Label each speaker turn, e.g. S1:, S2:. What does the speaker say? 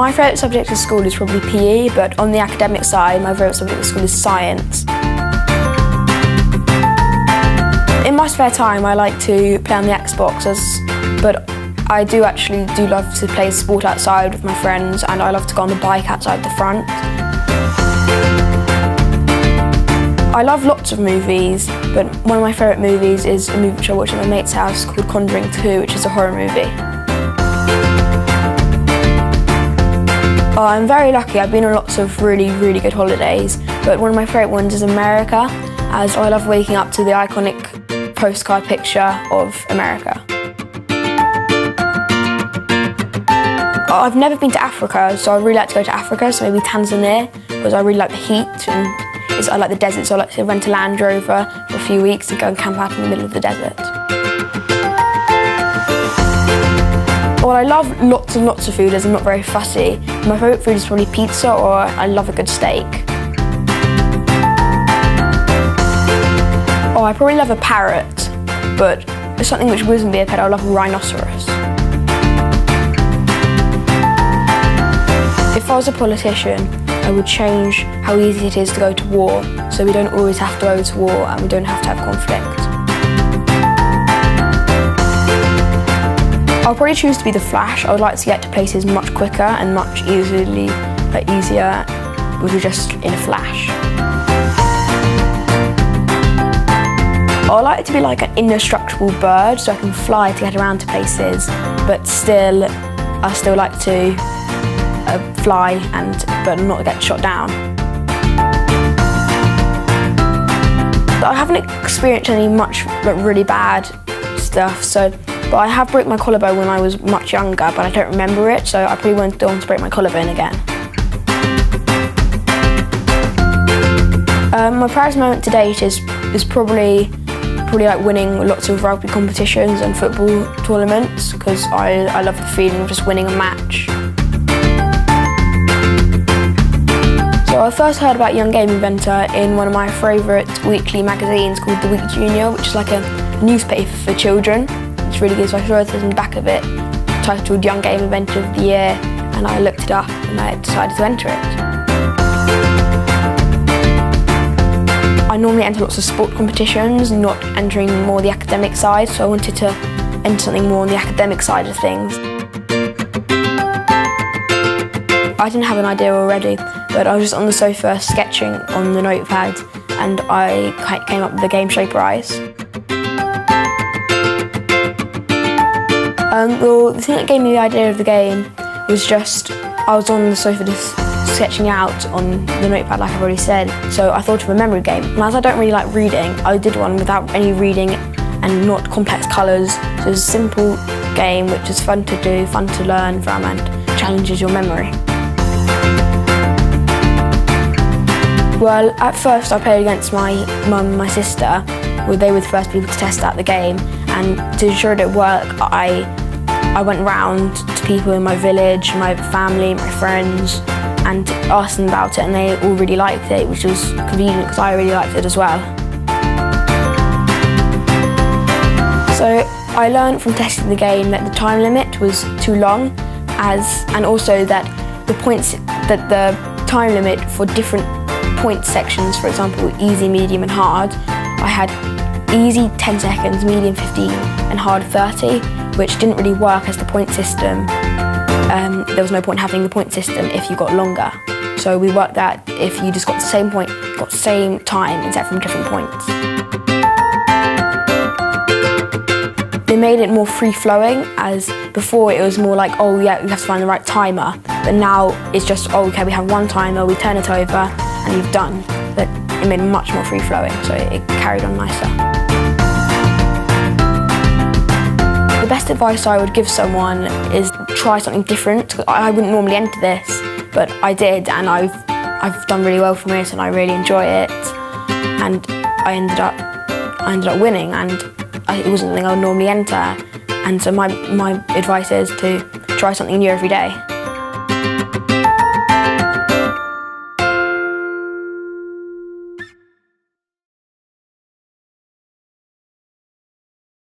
S1: My favourite subject at school is probably PE, but on the academic side, my favourite subject at school is science. In my spare time, I like to play on the Xbox, but I do love to play sport outside with my friends, and I love to go on the bike outside the front. I love lots of movies, but one of my favourite movies is a movie which I watched at my mate's house called Conjuring 2, which is a horror movie. I'm very lucky. I've been on lots of really, really good holidays, but one of my favourite ones is America, as I love waking up to the iconic postcard picture of America. I've never been to Africa, so I'd really like to go to Africa, so maybe Tanzania, because I really like the heat and I like the desert, so I like to rent a Land Rover for a few weeks and go and camp out in the middle of the desert. Well, I love lots and lots of food, as I'm not very fussy. My favourite food is probably pizza, or I love a good steak. Oh, I probably love a parrot, but it's something which wouldn't be a pet. I love a rhinoceros. If I was a politician, I would change how easy it is to go to war, so we don't always have to go to war and we don't have to have conflict. I'll probably choose to be the Flash. I would like to get to places much quicker and much easier with just in a flash. I like to be like an indestructible bird, so I can fly to get around to places, but I still like to fly but not get shot down. I haven't experienced any really bad stuff, but I have broke my collarbone when I was much younger, but I don't remember it, so I probably won't want to break my collarbone again. My proudest moment to date is probably like winning lots of rugby competitions and football tournaments, because I love the feeling of just winning a match. So I first heard about Young Game Inventor in one of my favourite weekly magazines called The Week Junior, which is like a newspaper for children. It's really good, so I saw this in the back of it, titled Young Game Inventor of the Year, and I looked it up and I decided to enter it. I normally enter lots of sport competitions, not entering more the academic side, so I wanted to enter something more on the academic side of things. I didn't have an idea already, but I was just on the sofa sketching on the notepad, and I came up with the game show prize. Well, the thing that gave me the idea of the game was just, I was on the sofa just sketching out on the notepad like I've already said, so I thought of a memory game. And as I don't really like reading, I did one without any reading and not complex colours, so it was a simple game which is fun to do, fun to learn from, and challenges your memory. Well, at first I played against my mum and my sister. Well, they were the first people to test out the game, and to ensure it would work, I went round to people in my village, my family, my friends, and asked them about it, and they all really liked it, which was convenient because I really liked it as well. So I learned from testing the game that the time limit was too long, and also that the time limit for different point sections, for example, easy, medium and hard, I had easy 10 seconds, medium 15 and hard 30, which didn't really work as the point system. There was no point having the point system if you got longer. So we worked that if you just got the same point, got the same time except from different points. They made it more free-flowing, as before it was more like, oh yeah, you have to find the right timer. But now it's just, oh okay, we have one timer, we turn it over, and you've done. But it made it much more free-flowing, so it carried on nicer. The best advice I would give someone is try something different. I wouldn't normally enter this, but I did, and I've done really well from it, and I really enjoy it. And I ended up winning, and it wasn't something I would normally enter. And so my advice is to try something new every day.